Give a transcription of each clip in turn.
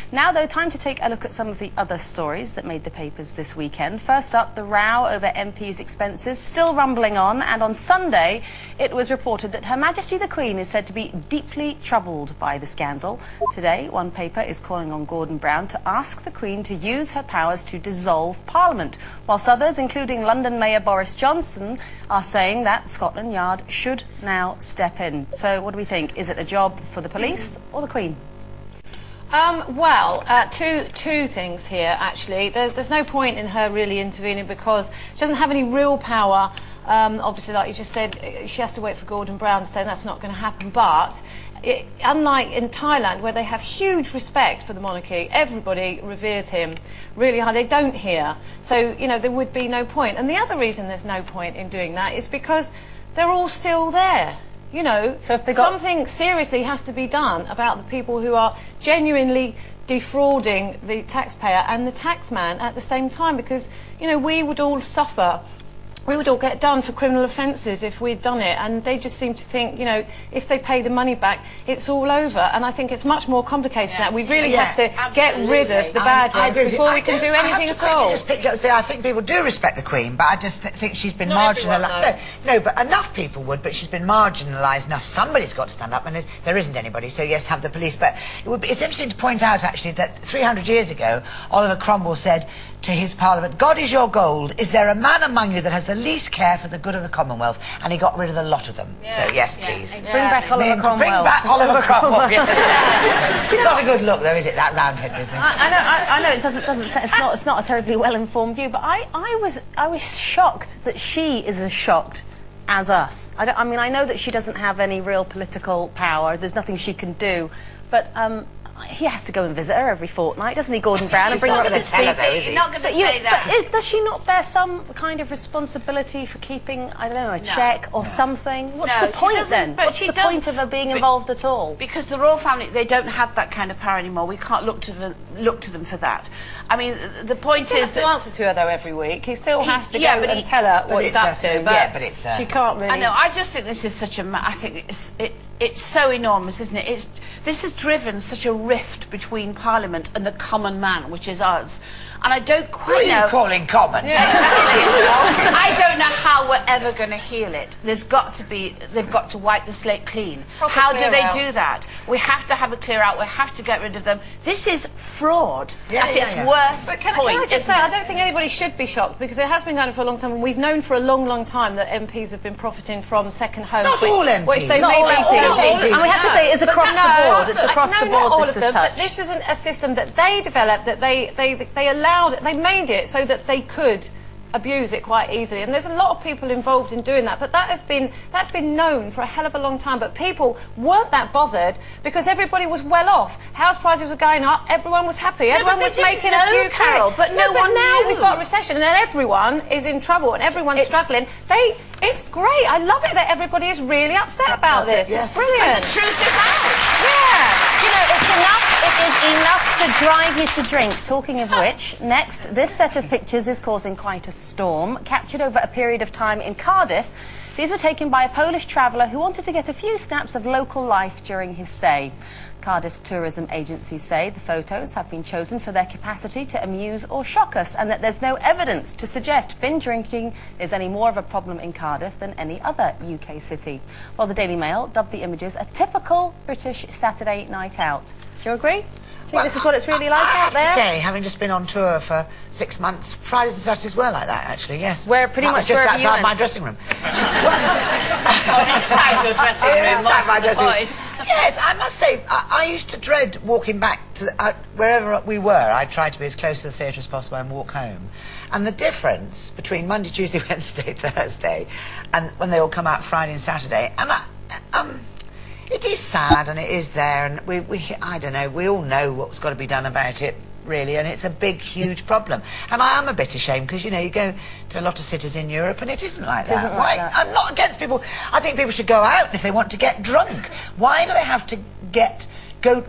Now, though, time to take a look at some of the other stories that made the papers this weekend. First up, the row over MPs' expenses still rumbling on, and on Sunday it was reported that Her Majesty the Queen is said to be deeply troubled by the scandal. Today, one paper is calling on Gordon Brown to ask the Queen to use her powers to dissolve Parliament, whilst others, including London Mayor Boris Johnson, are saying that Scotland Yard should now step in. So what do we think? Is it a job for the police or the Queen? Two things here, actually. There's no point in her really intervening because she doesn't have any real power. Obviously, like you just said, she has to wait for Gordon Brown to say that's not going to happen. But unlike in Thailand, where they have huge respect for the monarchy, everybody reveres him really high. They don't here. So, you know, there would be no point. And the other reason there's no point in doing that is because they're all still there. You know, so if something seriously has to be done about the people who are genuinely defrauding the taxpayer and the taxman at the same time, because, you know, we would all suffer. We would all get done for criminal offences if we'd done it, and they just seem to think, you know, if they pay the money back, it's all over. And I think it's much more complicated than that. We really have to get rid of the bad ones before we can do anything at all. Just pick up and say, I think people do respect the Queen, but I just think she's been marginalised. No, but enough people would, but she's been marginalised enough. Somebody's got to stand up, and there isn't anybody, so yes, have the police. But it's interesting to point out, actually, that 300 years ago, Oliver Cromwell said to his Parliament, God is your gold. Is there a man among you that has the least care for the good of the Commonwealth? And he got rid of the lot of them. Yeah. So yes, please. Exactly. Bring back Oliver Cromwell. Bring back Oliver Cromwell. It's not a good look, though, is it, that Roundhead business? I know it doesn't. It's not a terribly well-informed view, but I was shocked that she is as shocked as us. I mean, I know that she doesn't have any real political power. There's nothing she can do, but he has to go and visit her every fortnight, doesn't he, Gordon Brown, and bring her up to speed? He's not going to say that. But does she not bear some kind of responsibility for keeping, I don't know, a check or something? What's the point then? What's the point of her being involved at all? Because the royal family, they don't have that kind of power anymore. We can't look to them for that. I mean, the point is that he has to answer to her though every week. He still has to go and tell her what he's up to. But she can't really. I know. I just think this is such a. I think it's so enormous, isn't it? This has driven such a rift between Parliament and the common man, which is us. And I don't quite know... What are you calling common? Yeah. I don't know how we're ever going to heal it. There's got to be... They've got to wipe the slate clean. How do they do that? We have to have a clear out. We have to get rid of them. This is fraud at its worst point. Can I just say, I don't think anybody should be shocked, because it has been going on for a long time, and we've known for a long, long time that MPs have been profiting from second homes. Not all MPs. Which they may be. And we have to say it's across the board. It's across the board this is touched. But this isn't a system that they developed, that they allowed it, they made it so that they could abuse it quite easily, and there's a lot of people involved in doing that, but that's been known for a hell of a long time. But people weren't that bothered because everybody was well off. House prices were going up, everyone was happy, everyone was making a few Carol, but no one now knew. We've got a recession and everyone is in trouble and everyone's struggling. It's great. I love it that everybody is really upset about this. It's brilliant. The truth is out. Yeah. You know, it is enough to drive you to drink. Talking of which, next, this set of pictures is causing quite a storm. Captured over a period of time in Cardiff, these were taken by a Polish traveller who wanted to get a few snaps of local life during his stay. Cardiff's tourism agencies say the photos have been chosen for their capacity to amuse or shock us, and that there's no evidence to suggest bin drinking is any more of a problem in Cardiff than any other UK city. Well, the Daily Mail dubbed the images a typical British Saturday night out. Do you agree? Do you think this is what it's really like out there? I have to say, having just been on tour for 6 months, Fridays and Saturdays were like that, actually, yes. Where pretty much just outside my dressing room. Inside your dressing room, inside my dressing room. Yes, I must say, I used to dread walking back to wherever we were. I'd try to be as close to the theatre as possible and walk home. And the difference between Monday, Tuesday, Wednesday, Thursday, and when they all come out Friday and Saturday, and it is sad, and it is there, and I don't know, we all know what's got to be done about it, really, and it's a big, huge problem. And I am a bit ashamed, because, you know, you go to a lot of cities in Europe, and it isn't like that. I'm not against people. I think people should go out if they want to get drunk. Why do they have to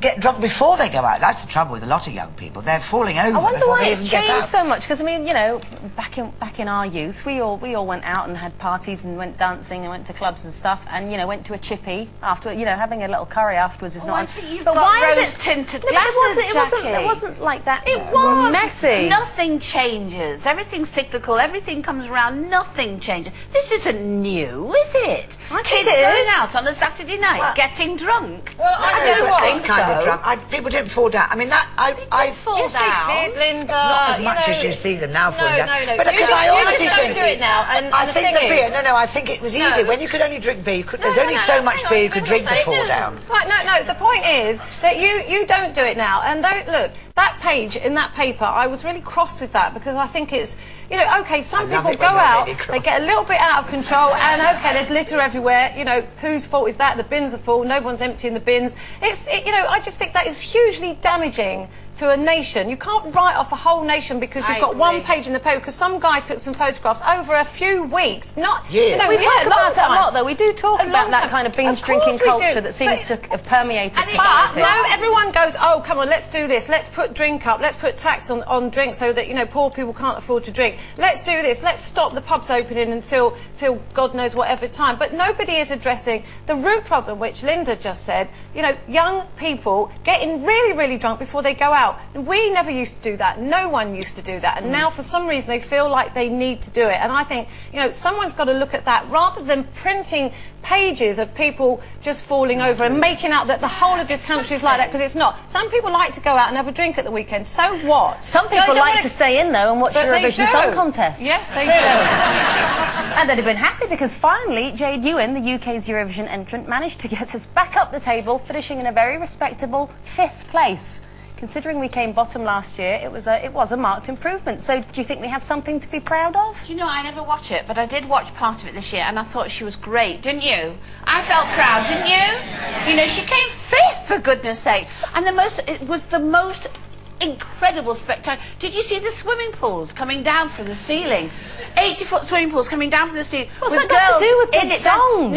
get drunk before they go out. That's the trouble with a lot of young people. They're falling over I wonder before why they it's even get changed out. so much. Because I mean, you know, back in our youth, we all went out and had parties and went dancing and went to clubs and stuff, and you know, went to a chippy after. You know, having a little curry afterwards is not. I think you've but got why is rose-tinted No, glasses, Jackie. It wasn't like that. It was messy. Nothing changes. Everything's cyclical. Everything comes around. Nothing changes. This isn't new, is it? I think Kids it going is. out on a Saturday night, getting drunk. Well, I don't know, but think this kind of so. drunk. People didn't fall down. I mean, I fall Yes, down. they did, Linda. not as you much know, as you see them now No, falling down. no, no. But You because just- I you honestly just don't think do it now. And I the think thing the beer. is- No, I think it was easy when you could only drink beer. There's only so much beer you could drink to fall down. Right, no, the point is that you don't do it now. And don't look, that page in that paper, I was really cross with that because I think it's, you know, okay, some love people it when go you're out, really cross. they get a little bit out of control, and okay, there's litter everywhere, you know, whose fault is that? The bins are full, no one's emptying the bins. You know, I just think that is hugely damaging to a nation. You can't write off a whole nation because you've got one page in the paper because some guy took some photographs over a few weeks, not Years. you know, We yeah, talk a about long it a time. lot, though. We do talk A about long that time. kind of binge Of course drinking we do. culture that seems to have permeated But society. no, everyone goes, oh, come on, let's do this. Let's put drink up. Let's put tax on drink so that, you know, poor people can't afford to drink. Let's do this. Let's stop the pubs opening until God knows whatever time. But nobody is addressing the root problem, which Lynda just said. You know, young people getting really, really drunk before they go out. And we never used to do that. No one used to do that. And now, for some reason, they feel like they need to do it. And I think, you know, someone's got to look at that rather than printing pages of people just falling over and making out that the whole of this country is like that, because it's not. Some people like to go out and have a drink at the weekend. So what? Some people like to stay in, though, and watch But they Eurovision do. Song Contest. Yes, they do. And they'd have been happy because finally Jade Ewan, the UK's Eurovision entrant, managed to get us back up the table, finishing in a very respectable 5th place. Considering we came bottom last year, it was a marked improvement. So do you think we have something to be proud of? Do you know, I never watch it, but I did watch part of it this year, and I thought she was great, didn't you? I felt proud, didn't you? You know, she came 5th, for goodness sake. And it was the most incredible spectacle. Did you see the swimming pools coming down from the ceiling? 80-foot swimming pools coming down from the ceiling. What's with that got to girls do with in good it. songs?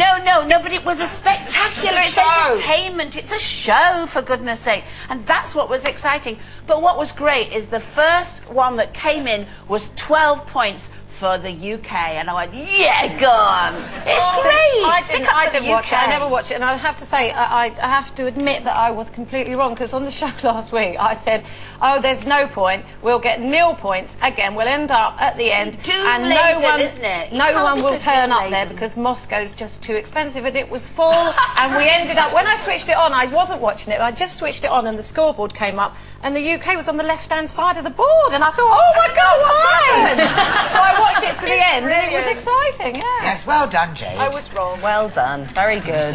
No, but it was a spectacular, it's entertainment, it's a show, for goodness sake. And that's what was exciting. But what was great is the first one that came in was 12 points for the UK, and I went, yeah, go on. It's great. I didn't watch it. I never watched it, and I have to say, I have to admit that I was completely wrong, because on the show last week I said, oh, there's no point. We'll get 0 points again. We'll end up at the end, and isn't it? You no can't one be will so turn up there doom-laden. because Moscow's just too expensive, and it was full. And we ended up, when I switched it on, I wasn't watching it. I just switched it on, and the scoreboard came up, and the UK was on the left-hand side of the board, and I thought, oh my God, what's happened? So I watched it to the end, and it was exciting. Yeah. Yes, well done, Jade. I was wrong. Well done. Very good.